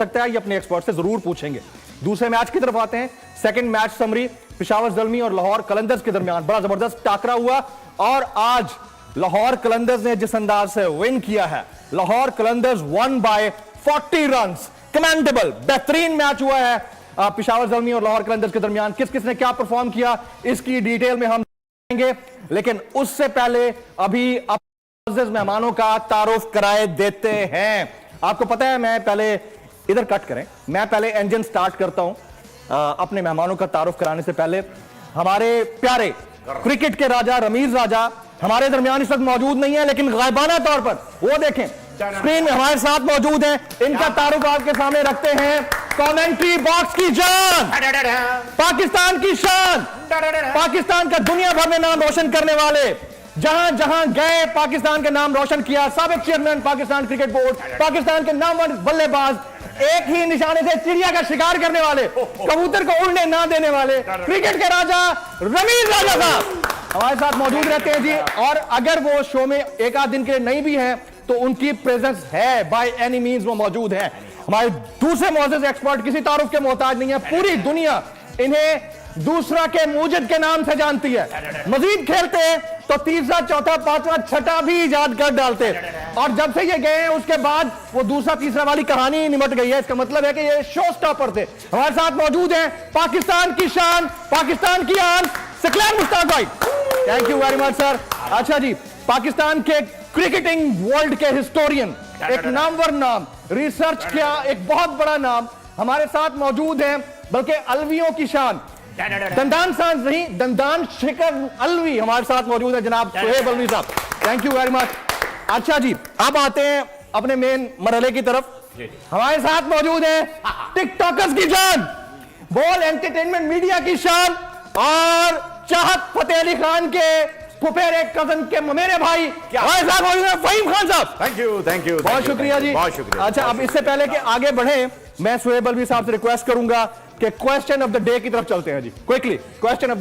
सकता है, ये अपने एक्सपर्ट से जरूर पूछेंगे। दूसरे मैच की तरफ आते हैं। Second match summary, Peshawar Zalmi और लाहौर कलंदर्स के दरमियान बड़ा जबरदस्त टाकरा हुआ और आज लाहौर कलंदर्स ने जिस अंदाज से विन किया है, Lahore Qalandars one by 40 run. Commendable, बेहतरीन मैच हुआ है पेशावर ज़ल्मी और लाहौर कलंदर्स के दरमियान। किस किस ने क्या परफॉर्म किया इसकी डिटेल में हम देंगे, लेकिन उससे पहले अभी मेहमानों का तारुफ कराए देते हैं। आपको पता है, मैं पहले इधर कट करें, मैं पहले इंजन स्टार्ट करता हूं अपने मेहमानों का तारुफ कराने से पहले। हमारे प्यारे क्रिकेट के राजा रमीज राजा हमारे दरमियान इस वक्त मौजूद नहीं है, लेकिन गायबाना तौर पर वो देखें स्क्रीन में हमारे साथ मौजूद हैं। इनका तारुफ आपके सामने रखते हैं। कमेंट्री बॉक्स की जान, पाकिस्तान की शान, पाकिस्तान का दुनिया भर में नाम रोशन करने वाले, जहां जहां गए पाकिस्तान का नाम रोशन किया, साबिक chairman Pakistan cricket board, Pakistan के नामवर बल्लेबाज, एक ही निशाने से चिड़िया का शिकार करने वाले, कबूतर को उड़ने ना देने वाले, क्रिकेट के राजा रमीज राजा साहब हमारे साथ मौजूद रहते हैं जी। और अगर वो शो में एक आध दिन के लिए नहीं भी हैं तो उनकी प्रेजेंस है, बाय एनी मींस वो मौजूद हैं। हमारे दूसरे मौजूद एक्सपर्ट किसी तारुफ के मोहताज नहीं है, पूरी दुनिया इन्हें दूसरा के मूजिद के नाम से जानती है। मजीद खेलते हैं तो तीसरा चौथा पांचवा छठा भी इजाद कर डालते, और जब से ये गए हैं उसके बाद वो दूसरा तीसरा वाली कहानी निमट गई है। इसका मतलब है कि ये शो स्टॉपर थे। हमारे साथ मौजूद हैं पाकिस्तान की शान, पाकिस्तान की आन, सकलैन मुश्ताक भाई। Thank you very much sir. अच्छा जी, पाकिस्तान के क्रिकेटिंग वर्ल्ड के हिस्टोरियन, एक नामवर नाम, रिसर्च किया एक बहुत बड़ा नाम हमारे साथ मौजूद है, बल्कि अलवियों की शान, दंदान सांस नहीं, दंदान शिकर अलवी हमारे साथ मौजूद है जनाब सुहेब अलवी साहब। Thank you very much. अच्छा जी, अब आते हैं अपने मेन मरहले की तरफ। हमारे साथ मौजूद है टिकटॉकर्स की जान, बॉल एंटरटेनमेंट मीडिया की शान और चाहत फतेह अली खान के फुफेरे कजन के मेरे भाई हमारे साथ मौजूद है फहीम खान साहब। थैंक यू बहुत शुक्रिया जी, बहुत शुक्रिया। अच्छा, अब इससे पहले कि आगे बढ़े, मैं सुहेब अलवी साहब से रिक्वेस्ट करूंगा कि क्वेश्चन ऑफ द डे की तरफ चलते हैं जी। Quickly question of